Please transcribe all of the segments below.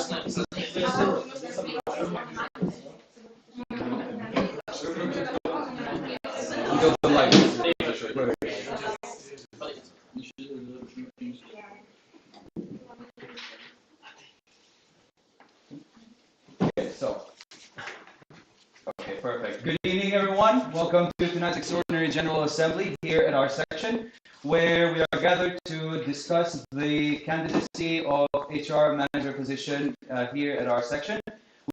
Okay, so. Okay, perfect. Good evening, everyone. Welcome to tonight's Extraordinary General Assembly here at our section, where we are gathered to discuss the candidacy of HR manager position here at our section.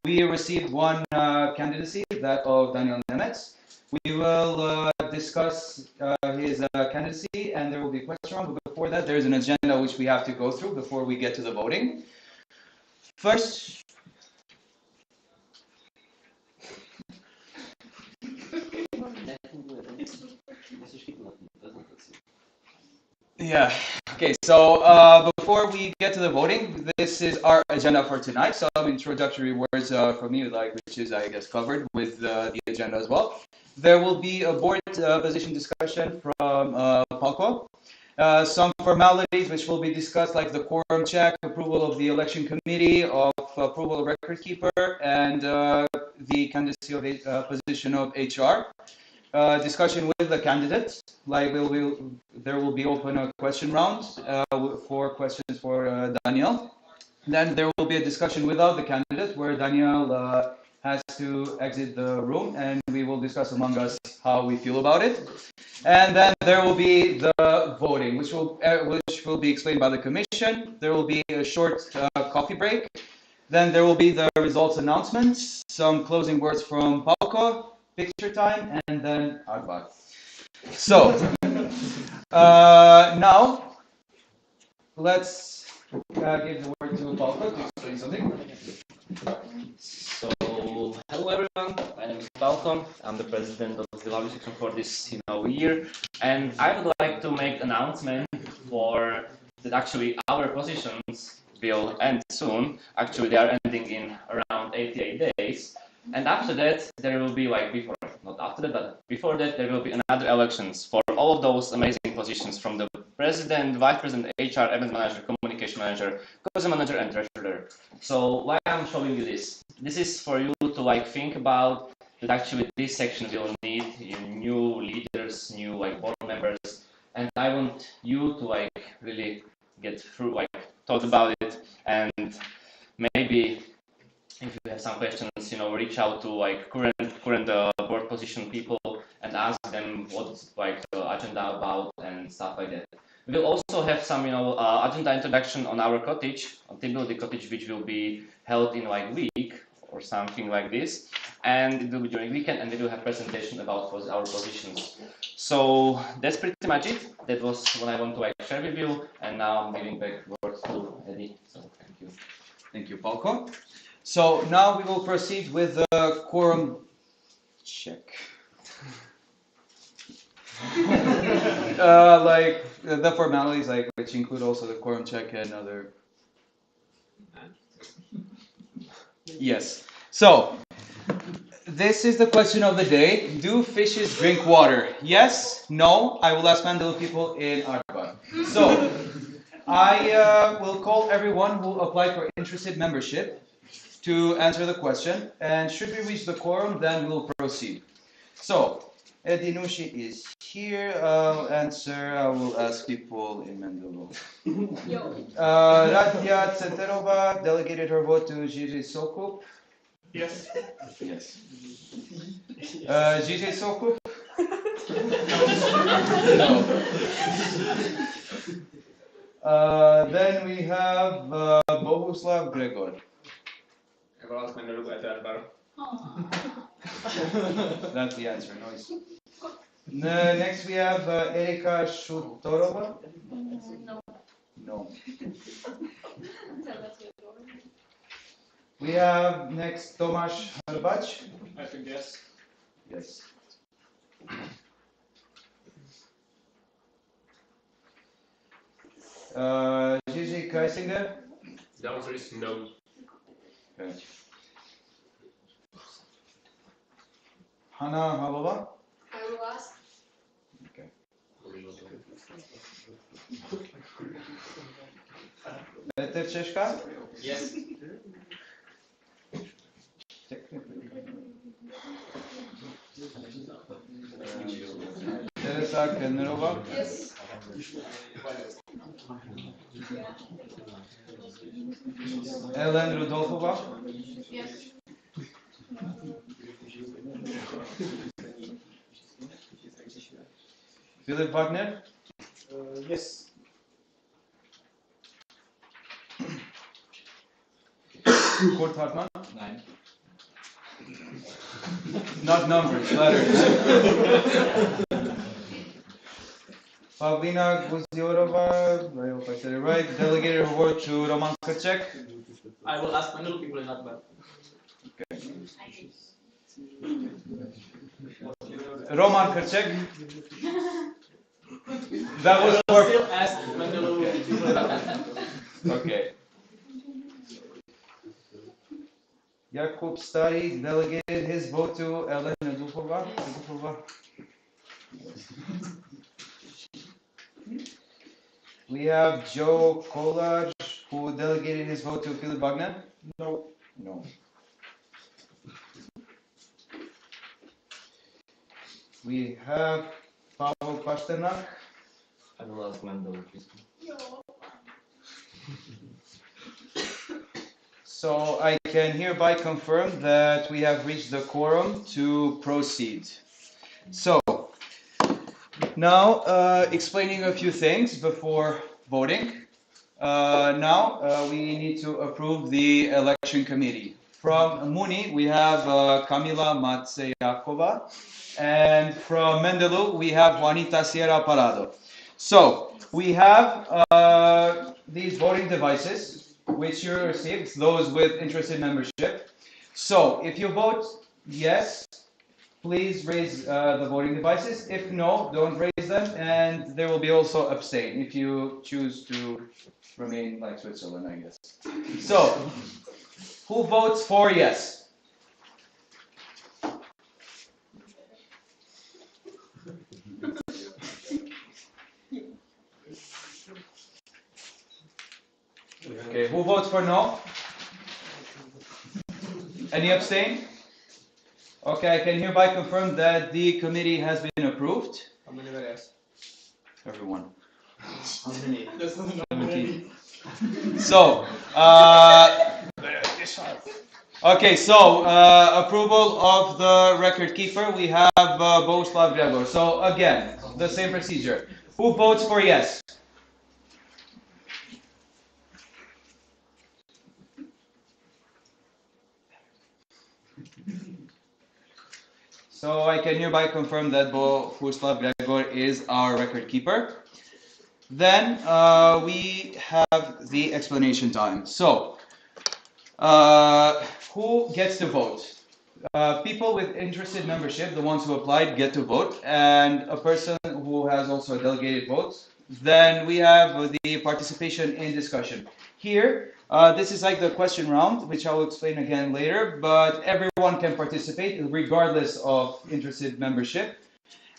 We received one candidacy, that of Daniel Nemetz. We will discuss his candidacy, and there will be a question round. But before that, there is an agenda which we have to go through before we get to the voting. First. Yeah. Okay. So before we get to the voting, this is our agenda for tonight. Some introductory words from me, which is, I guess, covered with the agenda as well. There will be a board position discussion from Palco. Some formalities which will be discussed, like the quorum check, approval of the election committee, of approval of record keeper, and the candidacy of position of HR. Discussion with the candidates. There will be open a question round for questions for Daniel. Then there will be a discussion without the candidate where Daniel has to exit the room, and we will discuss among us how we feel about it. And then there will be the voting, which will be explained by the commission. There will be a short coffee break. Then there will be the results announcements, some closing words from Palco, picture time, and then Arbat. So, now, let's give the word to Palco to explain something. So, hello everyone, my name is Palco. I'm the president of the lobby section for this year, and I would like to make an announcement for that actually our positions will end soon. Actually, they are ending in around 88 days. And after that, there will be not after that, but before that, there will be another elections for all of those amazing positions from the president, vice president, HR, event manager, communication manager, cousin manager, and treasurer. So why I'm showing you this? This is for you to think about that actually this section will need new leaders, new board members, and I want you to really get through, talk about it, and maybe if you have some questions, reach out to current board position people and ask them what's the agenda about and stuff like that. We will also have some agenda introduction on our cottage, on Tibildi cottage, which will be held in week or something like this, and it will be during weekend, and we will have presentation about our positions. So that's pretty much it. That was what I want to share with you, and now I'm giving back word to Eddie. So thank you. Thank you, Palco. So now we will proceed with the quorum check. The formalities, which include also the quorum check and other. Yes. So this is the question of the day: do fishes drink water? Yes? No? I will ask Mandela people in Arba. So I will call everyone who applied for interested membership to answer the question, and should we reach the quorum, then we'll proceed. So, Edi Nushi is here. I'll answer. I will ask people in Mendelo. Radia Tsenterova delegated her vote to Gigi Sokup. Yes. Yes. Gigi Sokup? No. Then we have Bohuslav Gregor. That's the answer. Noise. Next we have Erika Shutorova. No. No. We have next Tomasz Hrbach. I think yes. Yes. Gigi Kaisinger. The answer is no. Okay. Hanna Halova. I will ask. Okay. Peter Češka. Yes. Margareta Kennerova, Yes. Ellen Rudolfova, Yes. Philip Wagner, Yes. Kurt Hartmann. Nein. Not numbers, letters. Pavlina Guziorova, I hope I said it right, delegated her word to Roman Krček. I will ask my little people in that bad. Roman Krček. That was for. Still ask my little people in that bad. Okay. Jakub Stari delegated his vote to Ellen Dufova. We have Joe Kolaj, who delegated his vote to Philip Wagner. No. No. We have Pavel Pasternak. I will ask Mendel, please. So I can hereby confirm that we have reached the quorum to proceed. So now explaining a few things before voting. Now we need to approve the election committee. From Muni we have Kamila Matseyakova, and from Mendelu we have Juanita Sierra Parado. So we have these voting devices which you received, those with interested membership. So if you vote yes, please raise the voting devices. If no, don't raise them, and there will be also abstain if you choose to remain like Switzerland, I guess. So, who votes for yes? Okay, who votes for no? Any abstain? Okay, I can hereby confirm that the committee has been approved. How many were yes? Everyone. How many? That's not 17. So, okay, so approval of the record keeper, we have Bohuslav Gregor. So again, the same procedure. Who votes for yes? So I can hereby confirm that Bohuslav Gregor is our record keeper. Then we have the explanation time. So, who gets to vote? People with interested membership, the ones who applied, get to vote, and a person who has also a delegated vote. Then we have the participation in discussion. Here, this is like the question round, which I will explain again later, but everyone can participate regardless of interested membership.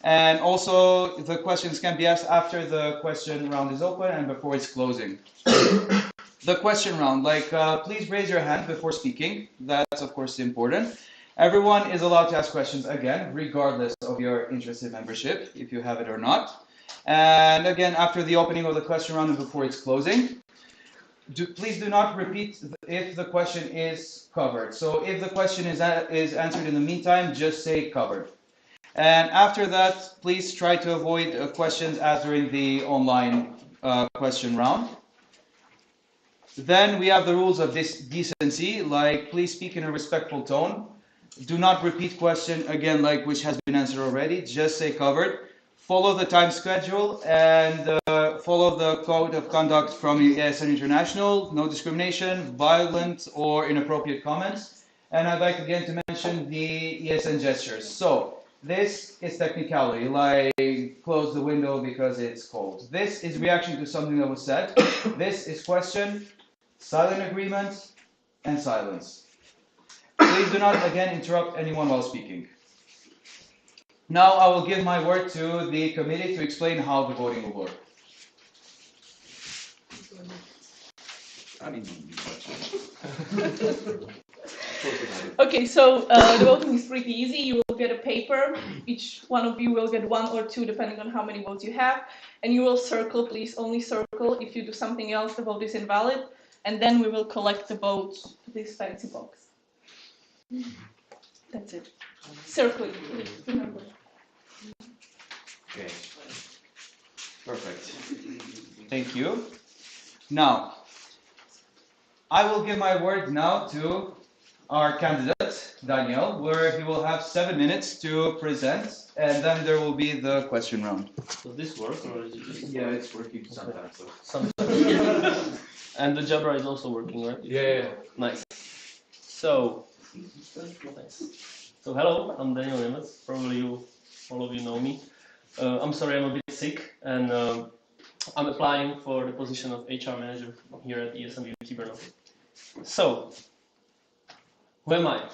And also, the questions can be asked after the question round is open and before it's closing. The question round, please raise your hand before speaking. That's, of course, important. Everyone is allowed to ask questions again, regardless of your interested membership, if you have it or not. And again, after the opening of the question round and before it's closing, please do not repeat if the question is covered. So if the question is answered in the meantime, just say covered. And after that, please try to avoid questions asked during the online question round. Then we have the rules of decency, like please speak in a respectful tone. Do not repeat question again, like which has been answered already. Just say covered. Follow the time schedule and follow the code of conduct from ESN International. No discrimination, violent or inappropriate comments. And I'd like again to mention the ESN gestures. So this is technicality, like close the window because it's cold. This is reaction to something that was said. This is question, silent agreement, and silence. Please do not again interrupt anyone while speaking. Now I will give my word to the committee to explain how the voting will work. Okay, so the voting is pretty easy. You will get a paper. Each one of you will get 1 or 2, depending on how many votes you have. And you will circle, please only circle. If you do something else, the vote is invalid. And then we will collect the votes to this fancy box. That's it. Circling, please remember. Okay. Perfect. Thank you. Now, I will give my word now to our candidate, Daniel, where he will have 7 minutes to present, and then there will be the question round. Does this work or is it just... Yeah, it's working sometimes. So. Sometimes. And the Jabra is also working, right? Yeah. Nice. So, nice. So hello, I'm Daniel Nemec. Probably all of you know me. I'm sorry I'm a bit sick, and I'm applying for the position of HR manager here at ESN Beauty Brno. So, who am I?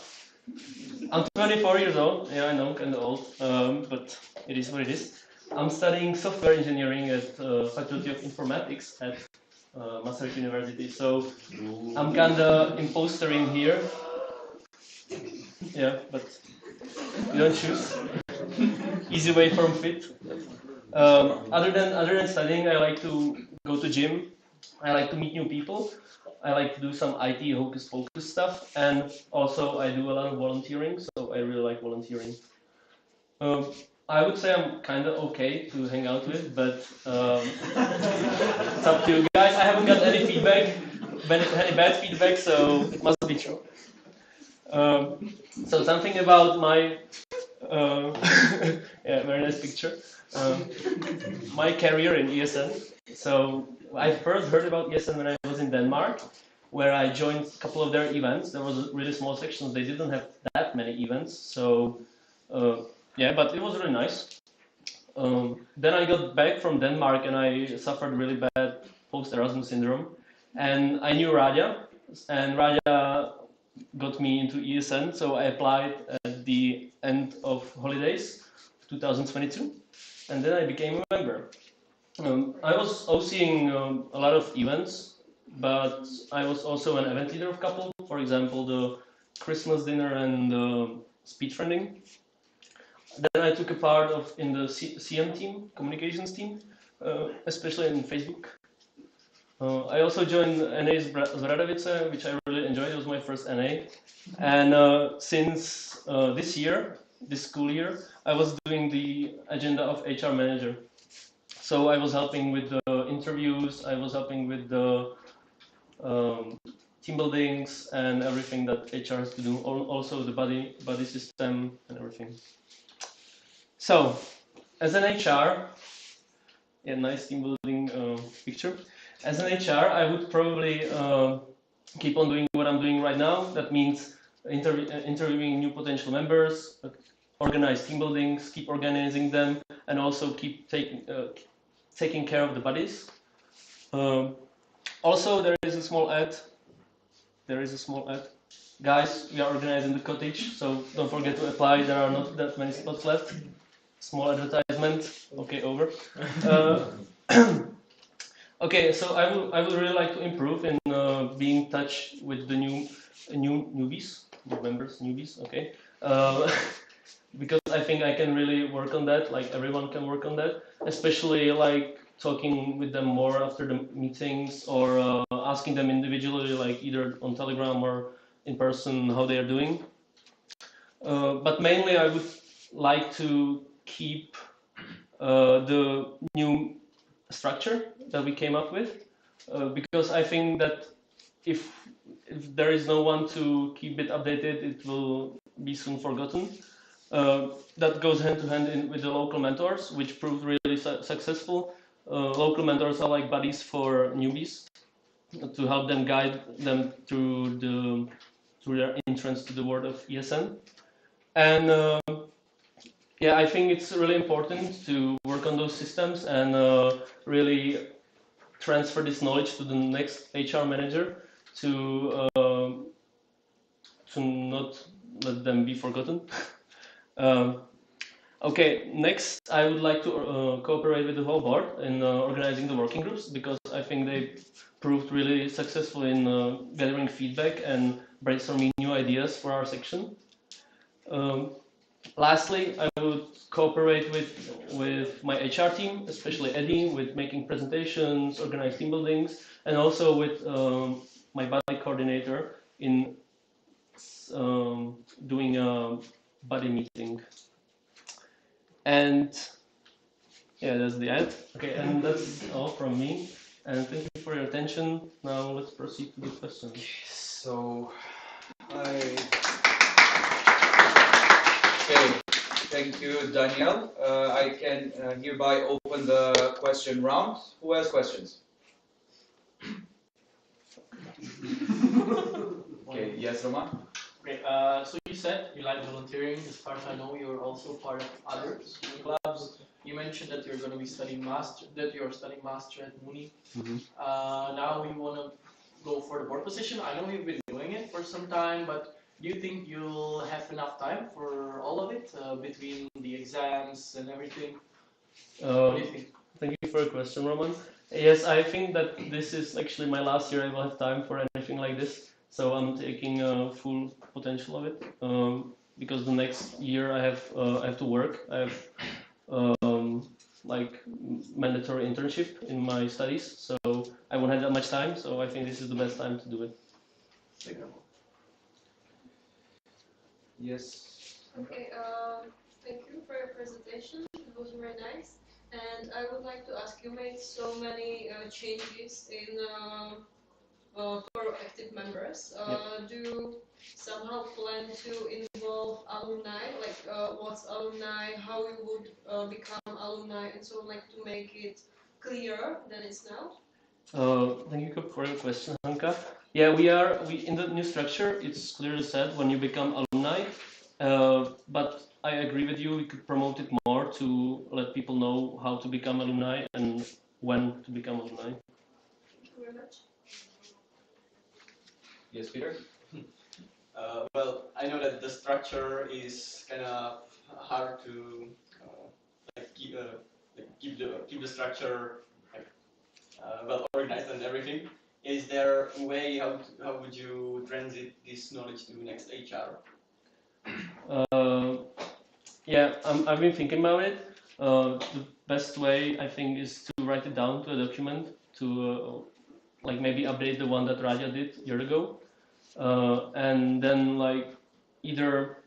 I'm 24 years old. Yeah, I know, kind of old, but it is what it is. I'm studying software engineering at Faculty of Informatics at Masaryk University. So I'm kind of impostering here. Yeah, but you don't choose. Easy way from fit. Other than studying, I like to go to gym. I like to meet new people. I like to do some IT hocus pocus stuff, and also I do a lot of volunteering. So I really like volunteering. I would say I'm kind of okay to hang out with, but it's up to you guys. I haven't got any feedback, any bad feedback, so it must be true. So something about my yeah, very nice picture. My career in ESN. So I first heard about ESN when I was in Denmark, where I joined a couple of their events. There was really small sections. They didn't have that many events, so yeah, but it was really nice. Then I got back from Denmark and I suffered really bad post-Erasmus syndrome. And I knew Radia, and Radia got me into ESN, so I applied at the end of holidays 2022, and then I became a member. I was overseeing a lot of events, but I was also an event leader of a couple, for example, the Christmas dinner and speed friending. Then I took a part in the CM team, communications team, especially in Facebook. I also joined NA Zbradavice, which I really enjoyed. It was my first NA. And since this school year, I was doing the agenda of HR manager. So I was helping with the interviews, I was helping with the team buildings and everything that HR has to do, also the buddy system and everything. So, as an HR, yeah, nice team building picture. As an HR, I would probably keep on doing what I'm doing right now. That means interviewing new potential members, organize team buildings, keep organizing them, and also keep taking care of the buddies. Also, there is a small ad. Guys, we are organizing the cottage, so don't forget to apply. There are not that many spots left. Small advertisement. Okay, over. Okay, so I would really like to improve in being in touch with the newbies, newbies. Okay, because I think I can really work on that. Like everyone can work on that, especially like talking with them more after the meetings or asking them individually, like either on Telegram or in person, how they are doing. But mainly, I would like to keep the new structure that we came up with, because I think that if there is no one to keep it updated, it will be soon forgotten. That goes hand to hand with the local mentors, which proved really successful. Local mentors are like buddies for newbies to help them guide them through their entrance to the world of ESN. And yeah, I think it's really important to work on those systems and really transfer this knowledge to the next HR manager to not let them be forgotten. Okay, next I would like to cooperate with the whole board in organizing the working groups, because I think they proved really successful in gathering feedback and brainstorming new ideas for our section. Lastly, I would cooperate with my HR team, especially Eddie, with making presentations, organize team buildings, and also with my buddy coordinator in doing a buddy meeting. And yeah, that's the end. Okay, and that's all from me. And thank you for your attention. Now let's proceed to the questions. So, okay, thank you, Daniel. I can hereby open the question round. Who has questions? Okay, yes, Roman? Okay, so you said you like volunteering. As far as I know, you're also part of other student clubs. You mentioned that you're going to be studying master, that you're studying master at Muni. Now you want to go for the board position. I know you've been doing it for some time, but do you think you'll have enough time for all of it between the exams and everything? What do you think? Thank you for your question, Roman. Yes, I think that this is actually my last year I will have time for anything like this. So I'm taking full potential of it because the next year I have to work. I have like mandatory internship in my studies, so I won't have that much time. So I think this is the best time to do it. Yes. Okay, thank you for your presentation. It was very nice. And I would like to ask, you made so many changes in for active members. Do you somehow plan to involve alumni, like what's alumni, how you would become alumni, and so on, like to make it clearer than it's now? Thank you for your question, Hanka. Yeah, we in the new structure. It's clearly said when you become alumni, but I agree with you. We could promote it more to let people know how to become alumni and when to become alumni. Thank you very much. Yes, Peter? Well, I know that the structure is kind of hard to keep the structure like, well organized and everything. Is there a way how would you transit this knowledge to next HR? Yeah, I've been thinking about it. The best way I think is to write it down to a document to like maybe update the one that Raja did a year ago, and then like either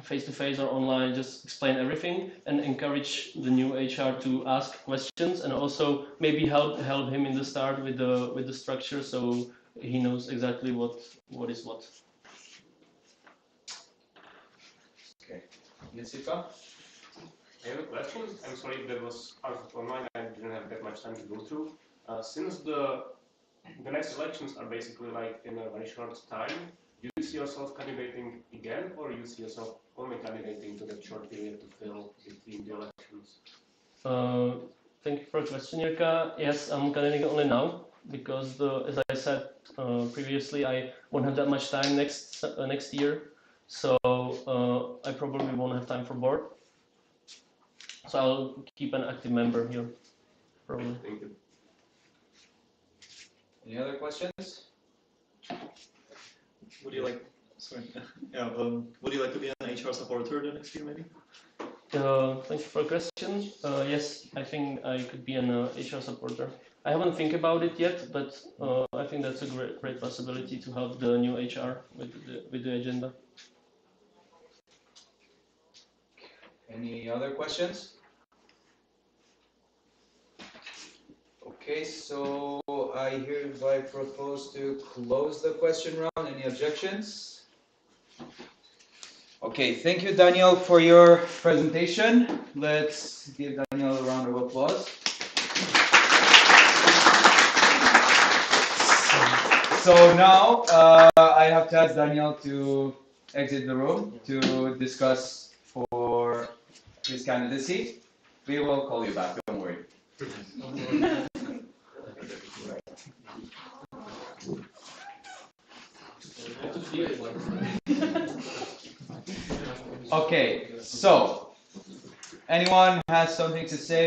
face to face or online, just explain everything and encourage the new HR to ask questions and also maybe help him in the start with the structure so he knows exactly what is what. Okay. Jessica? I have a question. I'm sorry if that was out of online. I didn't have that much time to go through. Since the next elections are basically like in a very short time, do you see yourself candidating again, or you see yourself only candidating to that short period to fill between the elections? Thank you for the question, Jirka. Yes, I'm candidating only now because as I said previously, I won't have that much time next year, so I probably won't have time for board. So I'll keep an active member here, probably. Thank you. Any other questions? Would you like? Sorry. Yeah. Would you like to be an HR supporter the next year, maybe? Thank you for the question. Yes, I think I could be an HR supporter. I haven't think about it yet, but I think that's a great possibility to help the new HR with the agenda. Any other questions? Okay, so I hereby propose to close the question round. Any objections? Okay, thank you, Daniel, for your presentation. Let's give Daniel a round of applause. So now I have to ask Daniel to exit the room to discuss for his candidacy. We will call you back, don't worry. Okay, so anyone has something to say?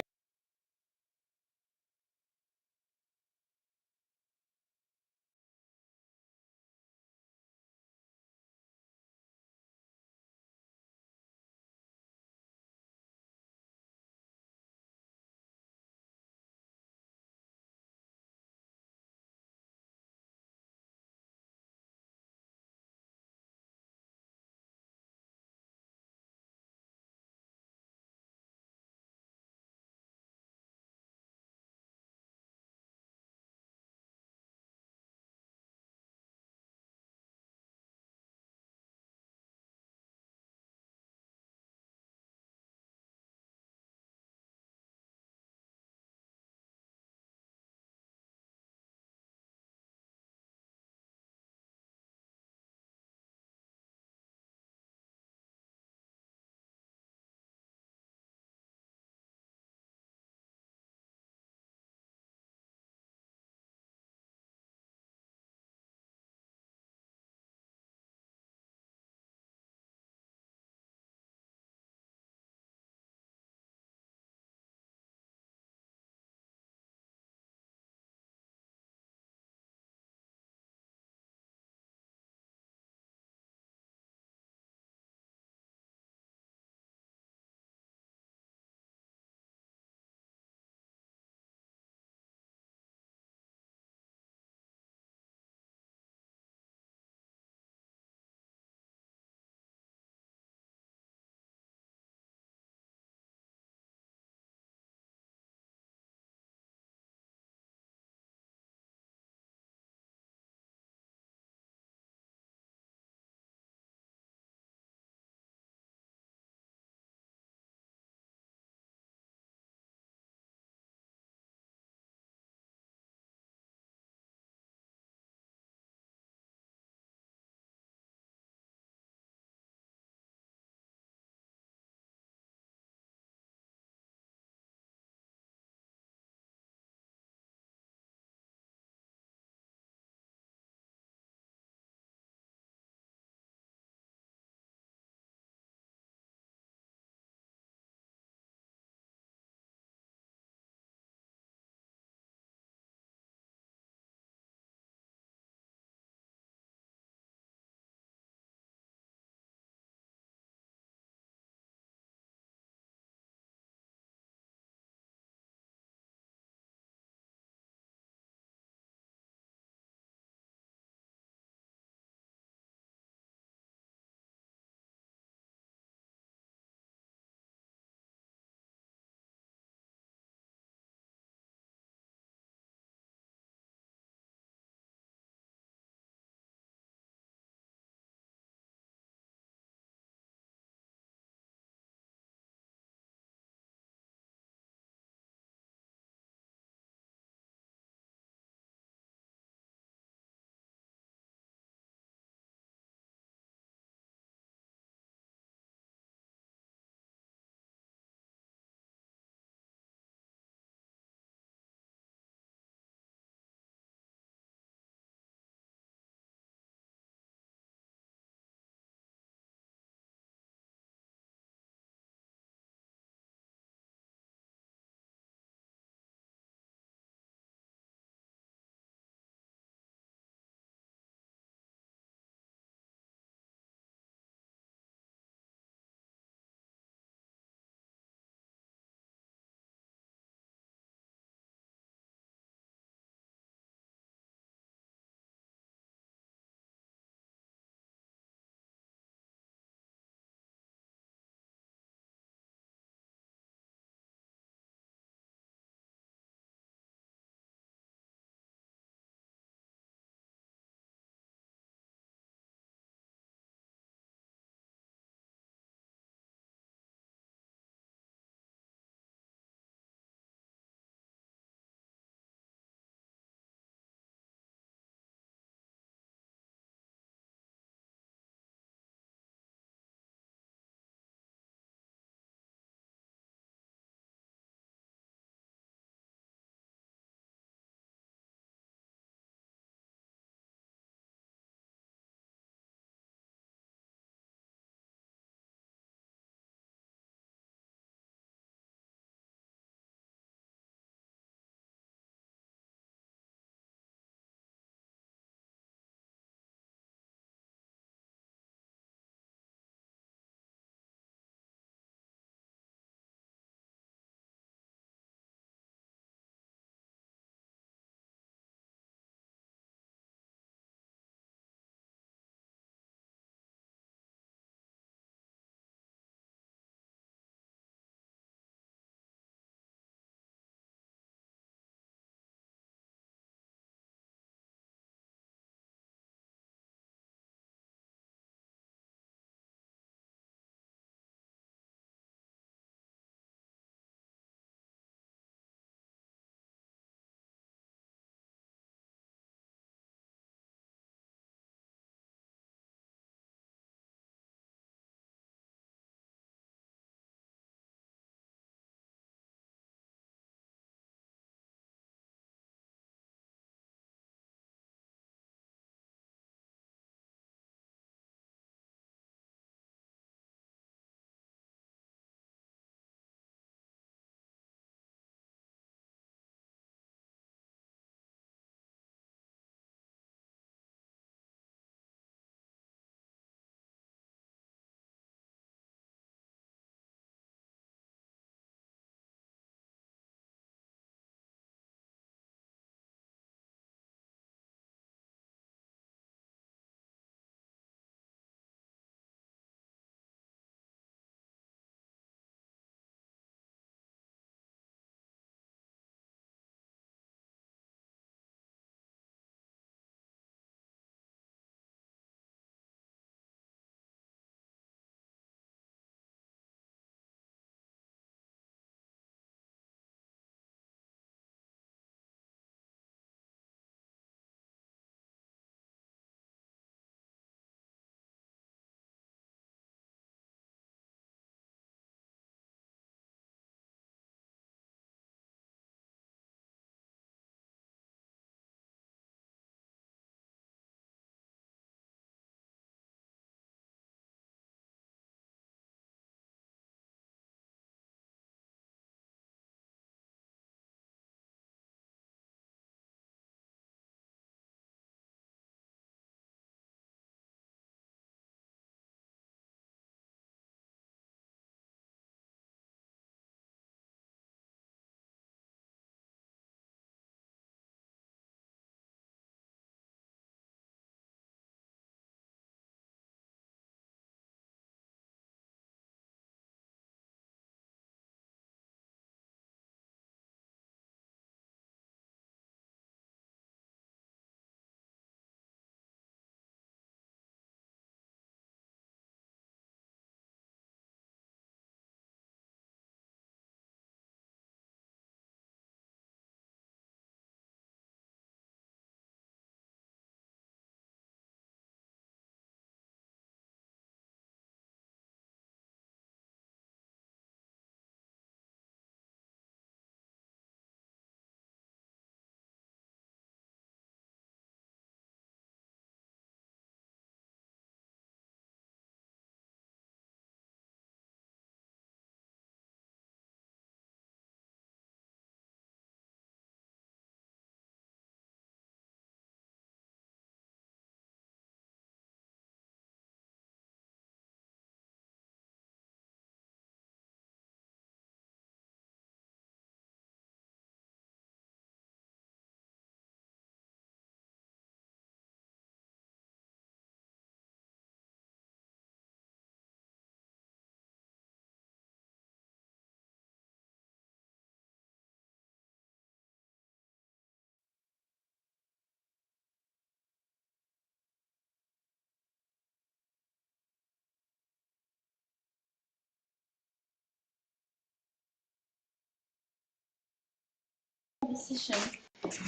position.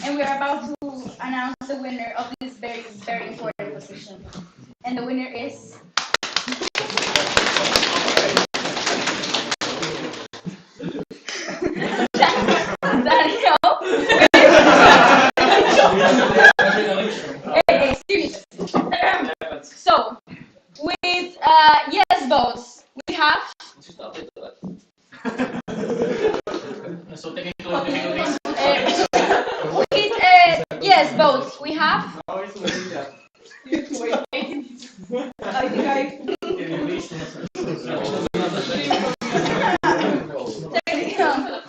And we are about to announce the winner of this very, very important position. And the winner is... Daniel. Excuse me. So, with yes votes, we have... So technical difficulties. With yes votes, we have...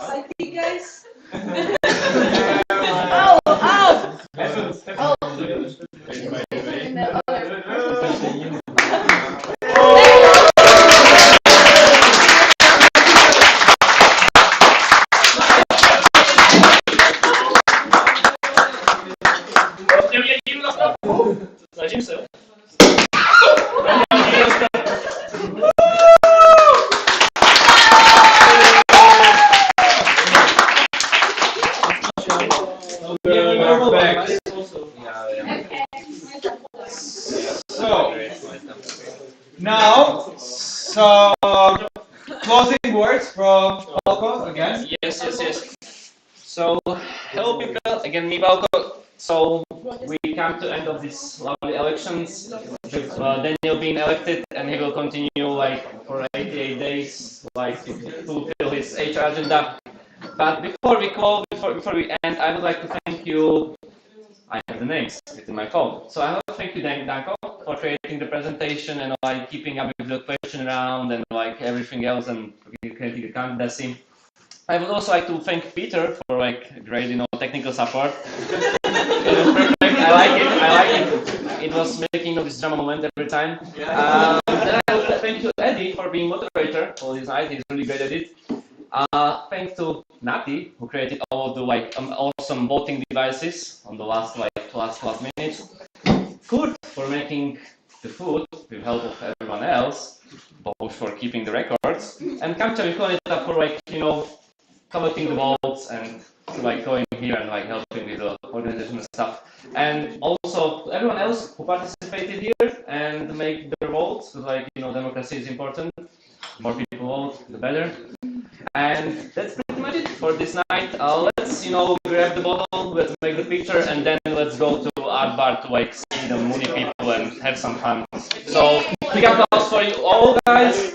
I think guys. Ow! Ow! Oh. And the other person. Snažím se. So, now, some closing words from Falco again. Yes. So, hello people, again me Balko. So, we come to end of this lovely elections, with Daniel being elected, and he will continue like for 88 days, like to fulfill his HR agenda. But before we end, I would like to thank you. I have the names within my phone. So I want to thank you, Danko, for creating the presentation and like keeping up with the question round and like everything else and creating the candidacy. I would also like to thank Peter for like great, technical support. It was perfect. I like it. It was making this drama moment every time. Then I would thank you, Eddie, for being moderator for this night. He's really great at it. Thanks to Nati, who created all of the awesome voting devices on the last minute. Kurt for making the food with help of everyone else, both for keeping the records, and Kamcha Mikonita for collecting the votes and going here and helping with the organization and stuff. And also everyone else who participated here and make their votes, democracy is important. The more people vote, the better. And that's pretty much it for this night. Let's, grab the bottle, let's make the picture, and then let's go to Art Bar to see the Mooney people and have some fun. So, big applause for you all, guys.